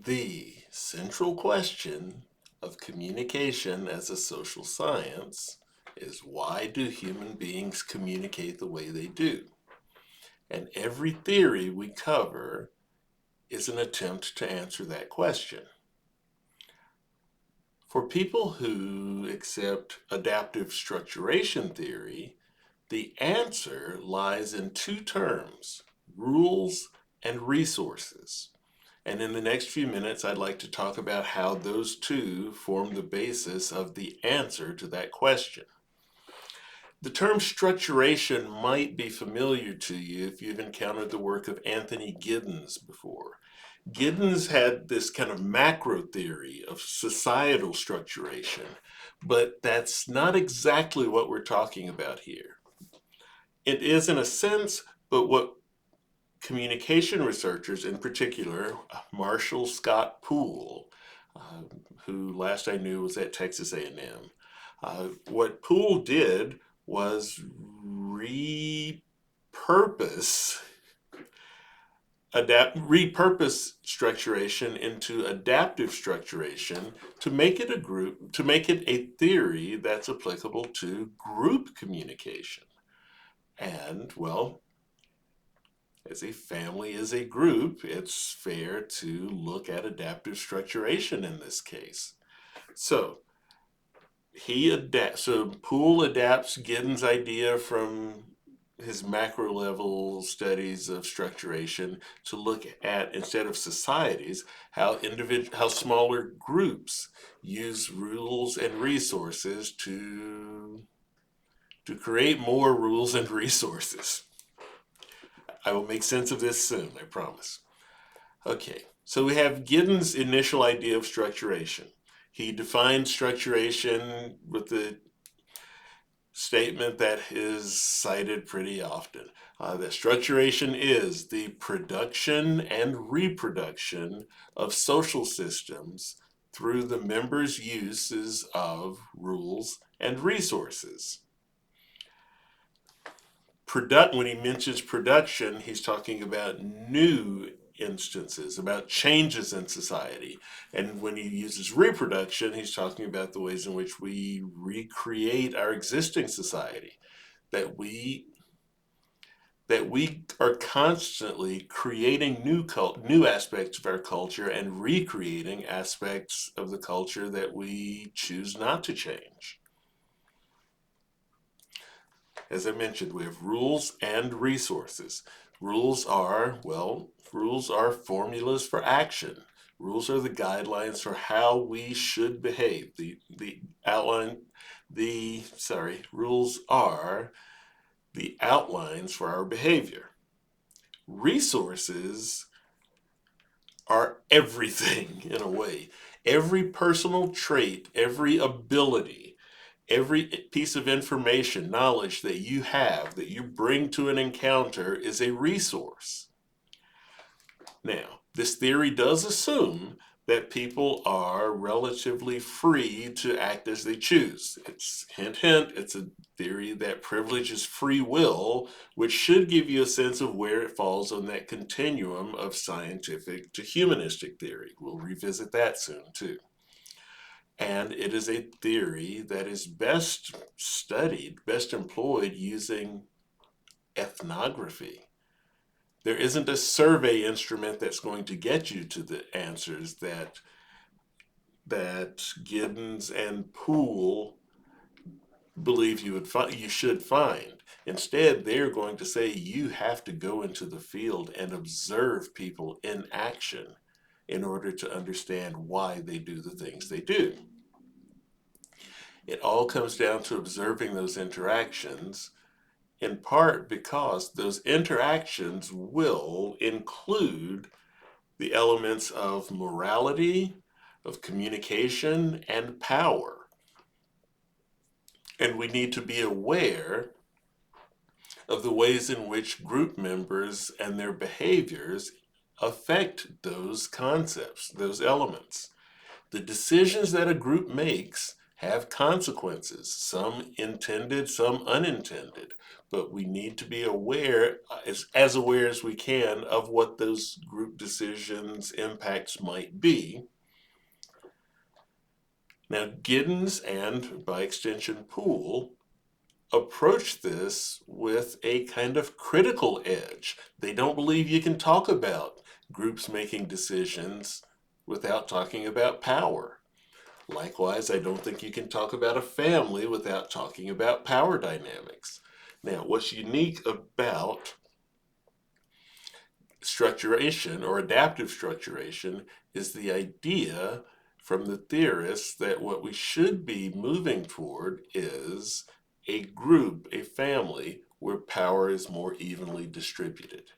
The central question of communication as a social science is, why do human beings communicate the way they do? And every theory we cover is an attempt to answer that question. For people who accept adaptive structuration theory, the answer lies in two terms: rules and resources. And in the next few minutes, I'd like to talk about how those two form the basis of the answer to that question. The term structuration might be familiar to you if you've encountered the work of Anthony Giddens before. Giddens had this kind of macro theory of societal structuration, but that's not exactly what we're talking about here. It is in a sense, but what communication researchers, in particular Marshall Scott Poole, who last I knew was at Texas A&M, what Poole did was repurpose structuration into adaptive structuration to make it a theory that's applicable to group communication. And, well, as a family, as a group, it's fair to look at adaptive structuration in this case. So Poole adapts Giddens' idea from his macro level studies of structuration to look at, instead of societies, how smaller groups use rules and resources to create more rules and resources. I will make sense of this soon, I promise. Okay, so we have Giddens' initial idea of structuration. He defined structuration with the statement that is cited pretty often, that structuration is the production and reproduction of social systems through the members' uses of rules and resources. When he mentions production, he's talking about new instances, about changes in society. And when he uses reproduction, he's talking about the ways in which we recreate our existing society, that we are constantly creating new aspects of our culture and recreating aspects of the culture that we choose not to change. As I mentioned, we have rules and resources. Rules are formulas for action. Rules are the guidelines for how we should behave. Rules are the outlines for our behavior. Resources are everything in a way. Every personal trait, every ability, every piece of information, knowledge that you have, that you bring to an encounter, is a resource. Now, this theory does assume that people are relatively free to act as they choose. It's hint, hint, it's a theory that privileges free will, which should give you a sense of where it falls on that continuum of scientific to humanistic theory. We'll revisit that soon, too. And it is a theory that is best studied, best employed using ethnography. There isn't a survey instrument that's going to get you to the answers that Giddens and Poole believe you should find. Instead, they're going to say you have to go into the field and observe people in action in order to understand why they do the things they do. It all comes down to observing those interactions, in part because those interactions will include the elements of morality, of communication, and power. And we need to be aware of the ways in which group members and their behaviors affect those concepts, those elements. The decisions that a group makes have consequences, some intended, some unintended. But we need to be aware, as aware as we can, of what those group decisions impacts might be. Now, Giddens and, by extension, Poole approach this with a kind of critical edge. They don't believe you can talk about groups making decisions without talking about power. Likewise, I don't think you can talk about a family without talking about power dynamics. Now, what's unique about structuration or adaptive structuration is the idea from the theorists that what we should be moving toward is a group, a family, where power is more evenly distributed.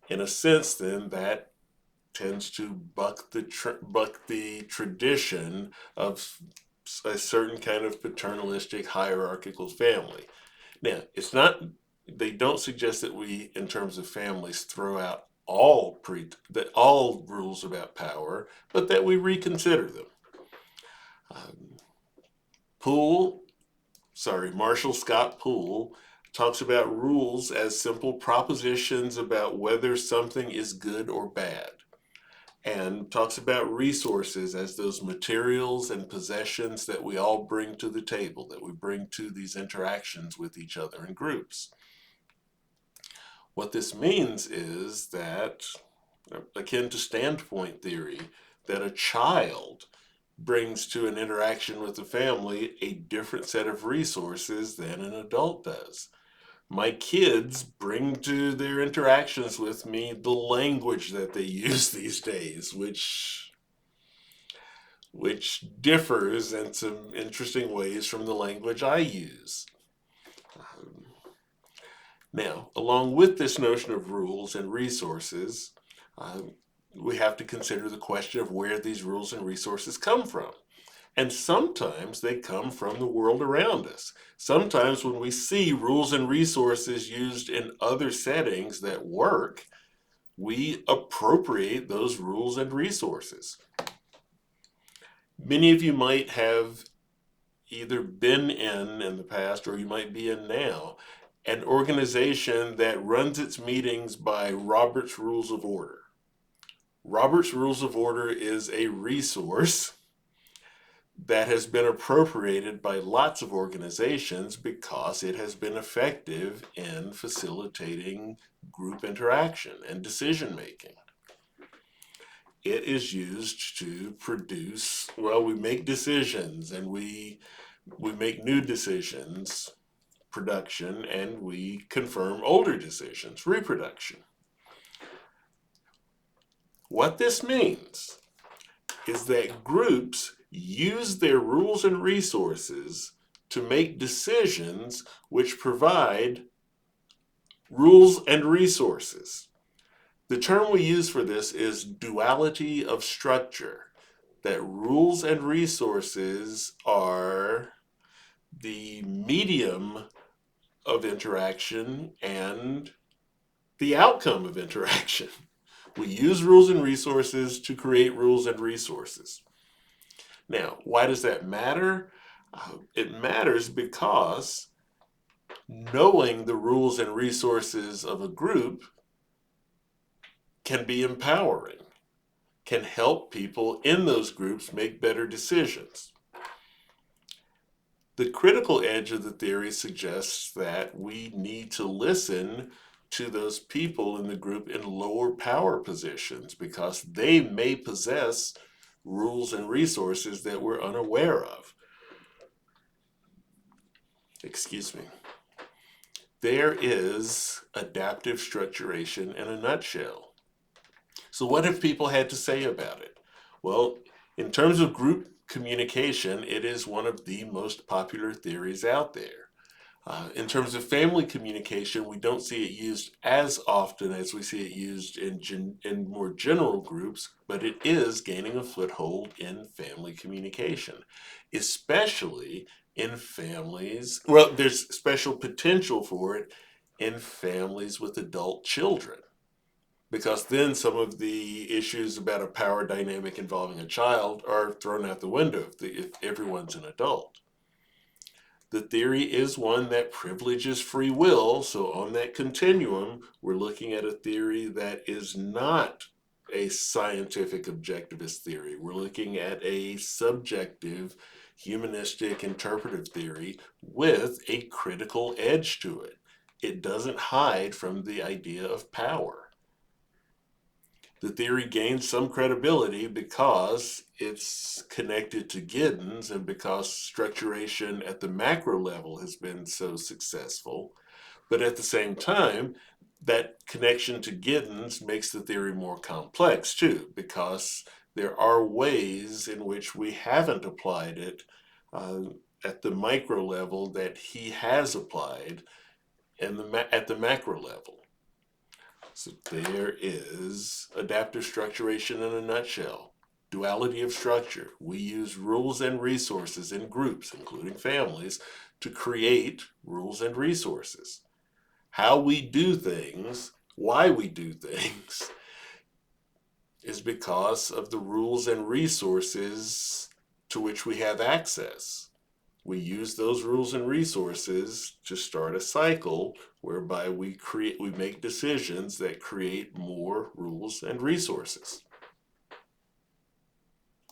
In a sense, then, that tends to buck the tradition of a certain kind of paternalistic hierarchical family. Now, it's not, they don't suggest that we, in terms of families, throw out all rules about power, but that we reconsider them. Um, Marshall Scott Poole talks about rules as simple propositions about whether something is good or bad, and talks about resources as those materials and possessions that we all bring to the table, that we bring to these interactions with each other in groups. What this means is that, akin to standpoint theory, that a child brings to an interaction with the family a different set of resources than an adult does. My kids bring to their interactions with me the language that they use these days, which differs in some interesting ways from the language I use. Now, along with this notion of rules and resources, uh, we have to consider the question of where these rules and resources come from. And sometimes they come from the world around us. Sometimes when we see rules and resources used in other settings that work, we appropriate those rules and resources. Many of you might have either been in the past, or you might be in now, an organization that runs its meetings by Robert's Rules of Order. Robert's Rules of Order is a resource that has been appropriated by lots of organizations because it has been effective in facilitating group interaction and decision making. It is used to produce, we make decisions, and we make new decisions, production, and we confirm older decisions, reproduction. What this means is that groups use their rules and resources to make decisions which provide rules and resources. The term we use for this is duality of structure, that rules and resources are the medium of interaction and the outcome of interaction. We use rules and resources to create rules and resources. Now, why does that matter? It matters because knowing the rules and resources of a group can be empowering, can help people in those groups make better decisions. The critical edge of the theory suggests that we need to listen to those people in the group in lower power positions because they may possess rules and resources that we're unaware of. Excuse me. There is adaptive structuration in a nutshell. So what have people had to say about it? Well, in terms of group communication, it is one of the most popular theories out there. In terms of family communication, we don't see it used as often as we see it used in more general groups, but it is gaining a foothold in family communication, especially in families. Well, there's special potential for it in families with adult children. because then some of the issues about a power dynamic involving a child are thrown out the window if everyone's an adult. The theory is one that privileges free will, so on that continuum, we're looking at a theory that is not a scientific objectivist theory. We're looking at a subjective, humanistic, interpretive theory with a critical edge to it. It doesn't hide from the idea of power. The theory gains some credibility because it's connected to Giddens and because structuration at the macro level has been so successful. But at the same time, that connection to Giddens makes the theory more complex too, because there are ways in which we haven't applied it uh, at the micro level that he has applied at the macro level. So there is adaptive structuration in a nutshell. Duality of structure. We use rules and resources in groups, including families, to create rules and resources. How we do things, why we do things, is because of the rules and resources to which we have access. We use those rules and resources to start a cycle whereby we make decisions that create more rules and resources.